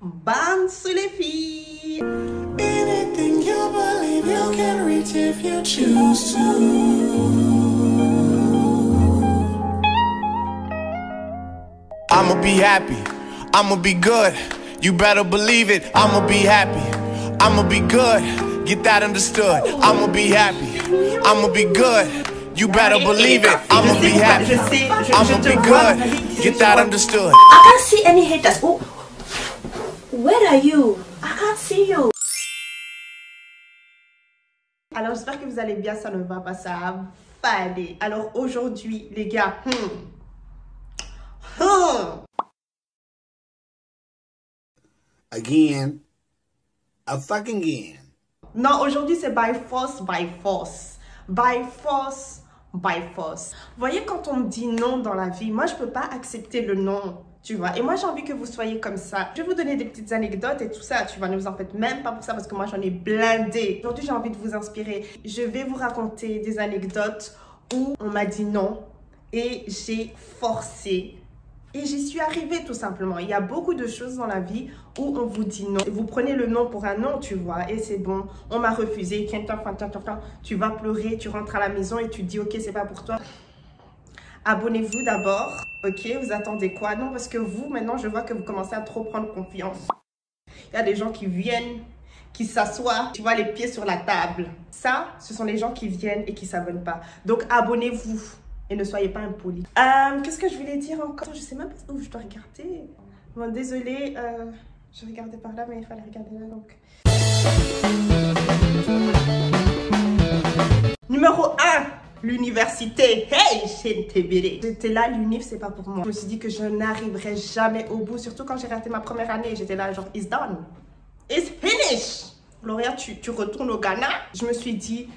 Bam sous les filles. Anything you believe you can reach if you choose to. I'ma be happy, I'ma be good. You better believe it, I'ma be happy, I'ma be good. Get that understood. I'ma be happy, I'ma be good. You better believe it, I'ma be happy, I'ma be good. Get that understood. I can't see any haters. Oh, where are you? I can't see you. Alors j'espère que vous allez bien, ça ne va pas, ça va aller. Alors aujourd'hui les gars, Again. A fucking again. Non, aujourd'hui c'est by force, by force. By force, by force. Vous voyez, quand on me dit non dans la vie, moi je peux pas accepter le non, tu vois. Et moi j'ai envie que vous soyez comme ça. Je vais vous donner des petites anecdotes et tout ça, tu vois. Ne vous en faites même pas pour ça parce que moi j'en ai blindé. Aujourd'hui j'ai envie de vous inspirer. Je vais vous raconter des anecdotes où on m'a dit non et j'ai forcé. Et j'y suis arrivée tout simplement. Il y a beaucoup de choses dans la vie où on vous dit non. Vous prenez le non pour un non, tu vois. Et c'est bon, on m'a refusé. Tu vas pleurer, tu rentres à la maison et tu dis ok, c'est pas pour toi. Abonnez-vous d'abord. Ok, vous attendez quoi? Non, parce que vous, maintenant, je vois que vous commencez à trop prendre confiance. Il y a des gens qui viennent, qui s'assoient, tu vois, les pieds sur la table. Ça, ce sont les gens qui viennent et qui ne s'abonnent pas. Donc, abonnez-vous. Et ne soyez pas impolis. Qu'est-ce que je voulais dire encore? Je sais même pas où je dois regarder. Bon, désolée, je regardais par là, mais il fallait regarder là, donc. Numéro 1, l'université. Hey, j'étais là, l'unif, c'est pas pour moi. Je me suis dit que je n'arriverai jamais au bout, surtout quand j'ai raté ma première année. J'étais là, genre, it's done. It's finished. Gloria, tu retournes au Ghana. Je me suis dit,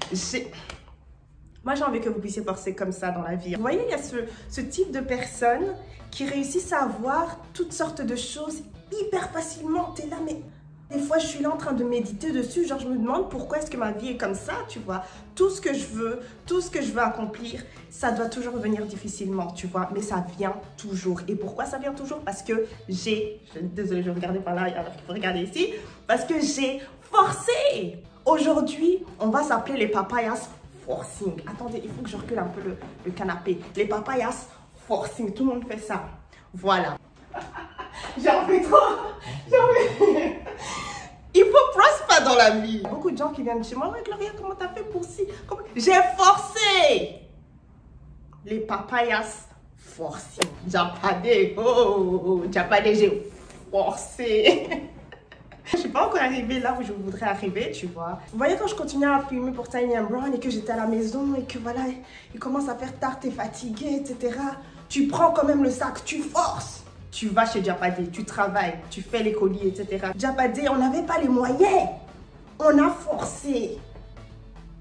moi, j'ai envie que vous puissiez forcer comme ça dans la vie. Vous voyez, il y a ce type de personnes qui réussissent à avoir toutes sortes de choses hyper facilement. T'es là, mais des fois, je suis là en train de méditer dessus. Genre, je me demande pourquoi est-ce que ma vie est comme ça, tu vois. Tout ce que je veux accomplir, ça doit toujours venir difficilement, tu vois. Mais ça vient toujours. Et pourquoi ça vient toujours? Parce que désolée, je vais regarder par là alors qu'il faut regarder ici. Parce que j'ai forcé. Aujourd'hui, on va s'appeler les papayas forcing. Attendez, il faut que je recule un peu le canapé. Les papayas forcing. Tout le monde fait ça. Voilà. J'en fais trop. Il faut prosper dans la vie. Beaucoup de gens qui viennent chez moi. Ouais, Gloria, comment t'as fait pour si? J'ai forcé. Les papayas forcing. Japadé. Oh, Japadé, j'ai forcé. Je suis pas encore arrivée là où je voudrais arriver, tu vois. Vous voyez, quand je continuais à filmer pour Tiny and Brown et que j'étais à la maison et que voilà, il commence à faire tard, t'es fatigué, etc. Tu prends quand même le sac, tu forces. Tu vas chez Japadé, tu travailles, tu fais les colis, etc. Japadé, on n'avait pas les moyens. On a forcé.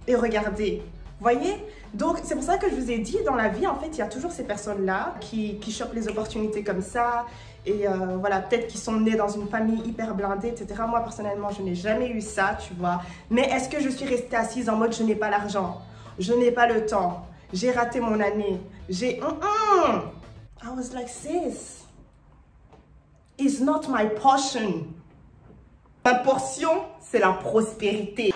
Et regardez, vous voyez? Donc, c'est pour ça que je vous ai dit, dans la vie, en fait, il y a toujours ces personnes-là qui chopent les opportunités comme ça. Et voilà, peut-être qu'ils sont nés dans une famille hyper blindée, etc. Moi, personnellement, je n'ai jamais eu ça, tu vois. Mais est-ce que je suis restée assise en mode, je n'ai pas l'argent, je n'ai pas le temps, j'ai raté mon année, I was like, sis, it's not my portion. Ma portion, c'est la prospérité.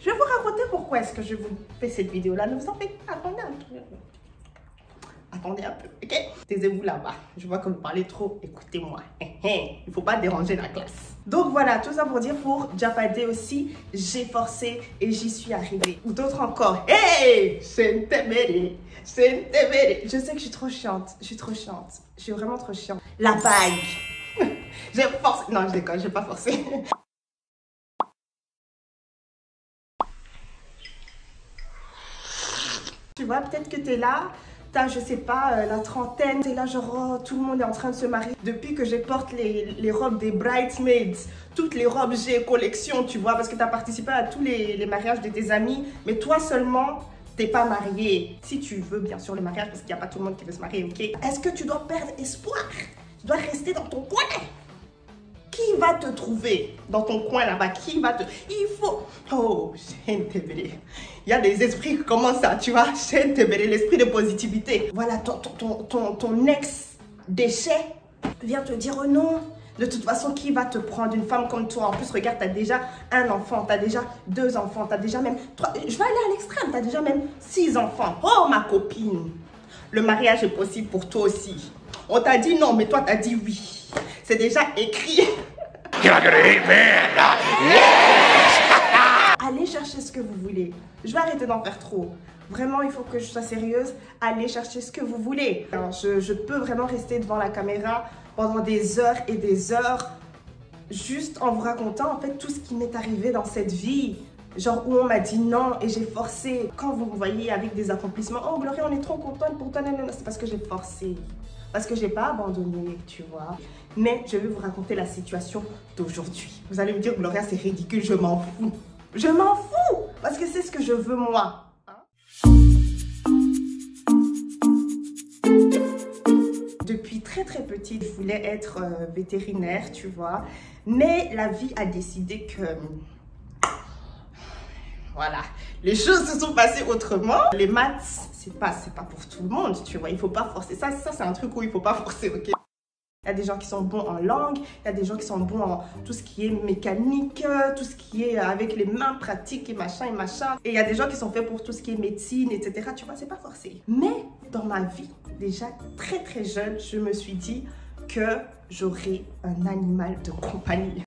Je vais vous raconter pourquoi est-ce que je vous fais cette vidéo-là. Ne vous en faites pas, attendez un peu. Attendez un peu, ok? Taisez-vous là-bas. Je vois que vous parlez trop. Écoutez-moi. Il ne faut pas déranger la classe. Donc voilà, tout ça pour dire pour Japadé aussi, j'ai forcé et j'y suis arrivée. Ou d'autres encore. Hey! Je sais que je suis trop chiante. Je suis trop chiante. Je suis vraiment trop chiante. La bague. J'ai forcé. Non, je déconne, je n'ai pas forcé. Tu vois, peut-être que tu es là. Je sais pas, la trentaine, t'es là genre, oh, tout le monde est en train de se marier. Depuis que je porte les robes des bridesmaids, toutes les robes G collection, tu vois, parce que tu as participé à tous les mariages de tes amis, mais toi seulement, t'es pas marié. Si tu veux, bien sûr, le mariage, parce qu'il n'y a pas tout le monde qui veut se marier, ok? Est-ce que tu dois perdre espoir? Tu dois rester dans ton coin. Qui va te trouver dans ton coin là-bas? Qui va te... Il faut... Oh, il y a des esprits qui commencent à, tu vois, l'esprit de positivité. Voilà, ton ex-déchet vient te dire oh non. De toute façon, qui va te prendre une femme comme toi? En plus, regarde, tu as déjà un enfant, tu as déjà 2 enfants, tu as déjà même 3... Je vais aller à l'extrême, tu as déjà même 6 enfants. Oh, ma copine, le mariage est possible pour toi aussi. On t'a dit non, mais toi, tu as dit oui. C'est déjà écrit. Allez chercher ce que vous voulez. Je vais arrêter d'en faire trop. Vraiment, il faut que je sois sérieuse. Allez chercher ce que vous voulez. Alors, je peux vraiment rester devant la caméra pendant des heures et des heures, juste en vous racontant en fait tout ce qui m'est arrivé dans cette vie. Genre où on m'a dit non et j'ai forcé. Quand vous me voyez avec des accomplissements, oh Gloria, on est trop contente pour toi, c'est parce que j'ai forcé. Parce que j'ai pas abandonné, tu vois. Mais je vais vous raconter la situation d'aujourd'hui. Vous allez me dire, Gloria, c'est ridicule, je m'en fous. Je m'en fous, parce que c'est ce que je veux moi. Depuis très petite, je voulais être vétérinaire, tu vois. Mais la vie a décidé que... Voilà, les choses se sont passées autrement. Les maths, c'est pas pour tout le monde, tu vois. Il faut pas forcer. Ça c'est un truc où il faut pas forcer, ok? Il y a des gens qui sont bons en langue, il y a des gens qui sont bons en tout ce qui est mécanique, tout ce qui est avec les mains pratiques et machin. Et il y a des gens qui sont faits pour tout ce qui est médecine, etc. Tu vois, c'est pas forcé. Mais dans ma vie, déjà très jeune, je me suis dit que j'aurais un animal de compagnie.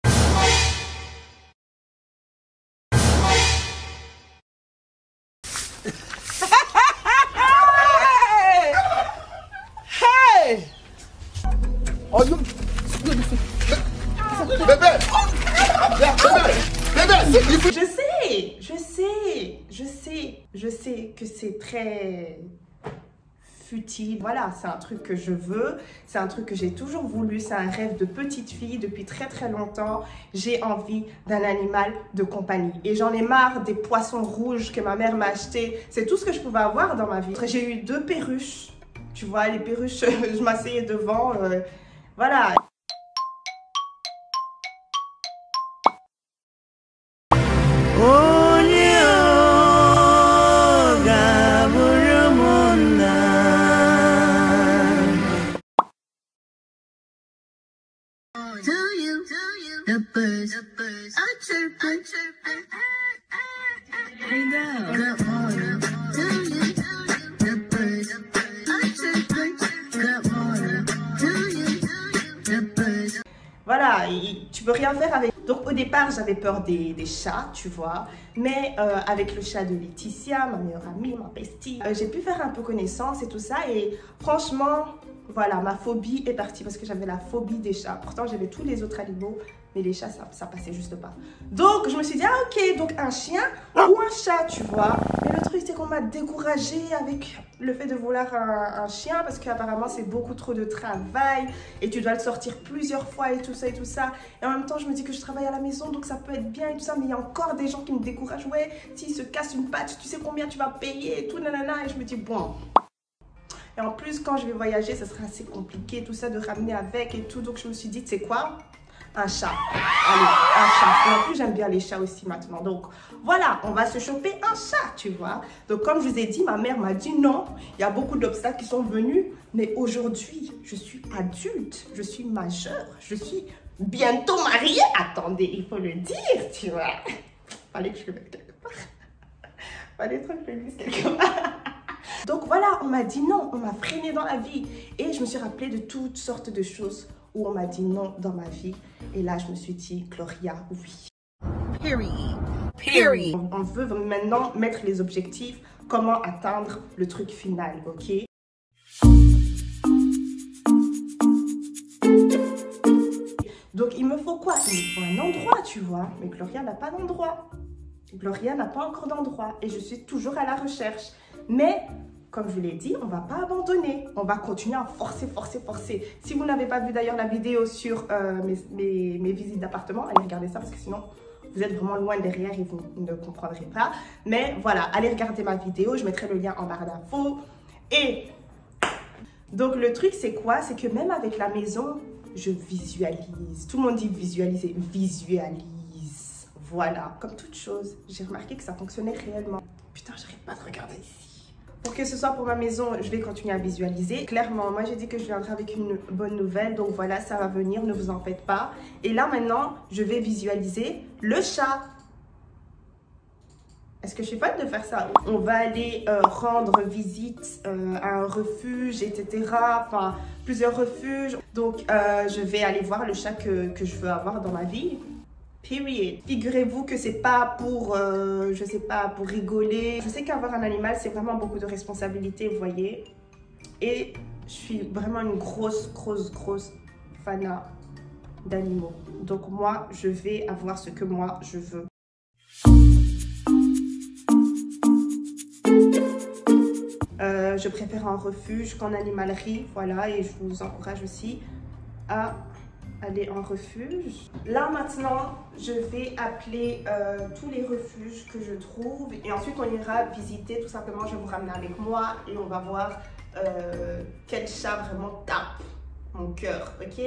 Oh, bébé! Je sais que c'est très futile. Voilà, c'est un truc que je veux, c'est un truc que j'ai toujours voulu, c'est un rêve de petite fille depuis très longtemps. J'ai envie d'un animal de compagnie. Et j'en ai marre des poissons rouges que ma mère m'a achetés. C'est tout ce que je pouvais avoir dans ma vie. J'ai eu 2 perruches. Tu vois, les perruches, je m'asseyais devant. Voilà. Voilà, tu peux rien faire avec. Donc au départ, j'avais peur des chats, tu vois. Mais avec le chat de Laetitia, ma meilleure amie, ma bestie, j'ai pu faire un peu connaissance et tout ça. Et franchement, voilà, ma phobie est partie parce que j'avais la phobie des chats. Pourtant, j'avais tous les autres animaux, mais les chats, ça passait juste pas. Donc, je me suis dit, ah ok, donc un chien ou un chat, tu vois. Mais le truc, c'est qu'on m'a découragée avec le fait de vouloir un chien parce qu'apparemment, c'est beaucoup trop de travail et tu dois le sortir plusieurs fois et tout ça et tout ça. Et en même temps, je me dis que je travaille à la maison, donc ça peut être bien et tout ça, mais il y a encore des gens qui me découragent. Ouais, s'il se casse une patte, tu sais combien tu vas payer et tout, nanana. Et je me dis, bon... Et en plus, quand je vais voyager, ça sera assez compliqué, tout ça, de ramener avec et tout. Donc, je me suis dit, tu sais quoi? Un chat. Allez, un chat. Et en plus, j'aime bien les chats aussi maintenant. Donc, voilà, on va se choper un chat, tu vois. Donc, comme je vous ai dit, ma mère m'a dit non. Il y a beaucoup d'obstacles qui sont venus. Mais aujourd'hui, je suis adulte. Je suis majeure. Je suis bientôt mariée. Attendez, il faut le dire, tu vois. Fallait que je le mette quelque part. Fallait trop que je le dise quelque part. Donc voilà, on m'a dit non, on m'a freiné dans la vie. Et je me suis rappelée de toutes sortes de choses où on m'a dit non dans ma vie. Et là, je me suis dit, Gloria, oui. Period. On veut maintenant mettre les objectifs, comment atteindre le truc final, ok? Donc, il me faut quoi? Il me faut un endroit, tu vois. Mais Gloria n'a pas d'endroit. Gloria n'a pas encore d'endroit. Et je suis toujours à la recherche. Mais... comme je vous l'ai dit, on ne va pas abandonner. On va continuer à forcer. Si vous n'avez pas vu d'ailleurs la vidéo sur mes visites d'appartement, allez regarder ça parce que sinon, vous êtes vraiment loin derrière et vous ne comprendrez pas. Mais voilà, allez regarder ma vidéo. Je mettrai le lien en barre d'infos. Et donc, le truc, c'est quoi? C'est que même avec la maison, je visualise. Tout le monde dit visualiser. Visualise. Voilà, comme toute chose. J'ai remarqué que ça fonctionnait réellement. Putain, j'arrête pas de regarder ici. Pour que ce soit pour ma maison, je vais continuer à visualiser. Clairement, moi j'ai dit que je viendrai avec une bonne nouvelle. Donc voilà, ça va venir, ne vous en faites pas. Et là maintenant, je vais visualiser le chat. Est-ce que je suis fan de faire ça? On va aller rendre visite à un refuge, etc. Enfin, plusieurs refuges. Donc, je vais aller voir le chat que je veux avoir dans ma vie. Period. Figurez-vous que c'est pas pour, je sais pas, pour rigoler. Je sais qu'avoir un animal, c'est vraiment beaucoup de responsabilités, vous voyez. Et je suis vraiment une grosse fan d'animaux. Donc moi, je vais avoir ce que moi, je veux. Je préfère un refuge qu'en animalerie, voilà, et je vous encourage aussi à aller en refuge. Là maintenant, je vais appeler tous les refuges que je trouve et ensuite on ira visiter, tout simplement. Je vais vous ramener avec moi et on va voir quel chat vraiment tape mon cœur, ok?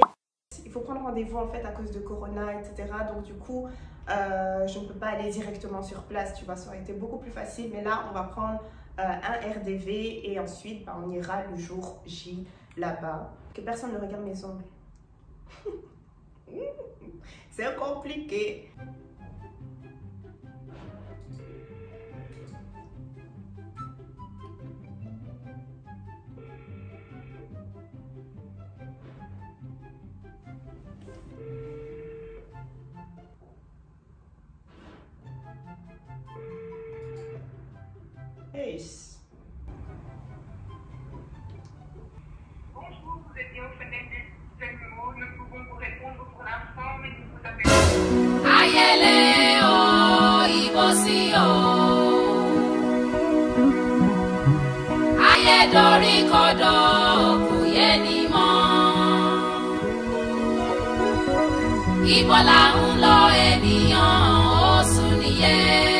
Il faut prendre rendez-vous en fait à cause de Corona, etc. Donc du coup, je ne peux pas aller directement sur place, tu vois, ça aurait été beaucoup plus facile. Mais là, on va prendre un RDV et ensuite, on ira le jour J là-bas. Que personne ne regarde mes ongles. C'est compliqué. Hey. Bonjour, vous êtes bien au fenêtre des animaux. Nous pouvons vous répondre pour l'instant, mais nous vous appelons. Ayele o ibosi o. Ayedori kodo kuye ni mo. Ibo la ń lọ ènìyàn ó sùn nìyẹn.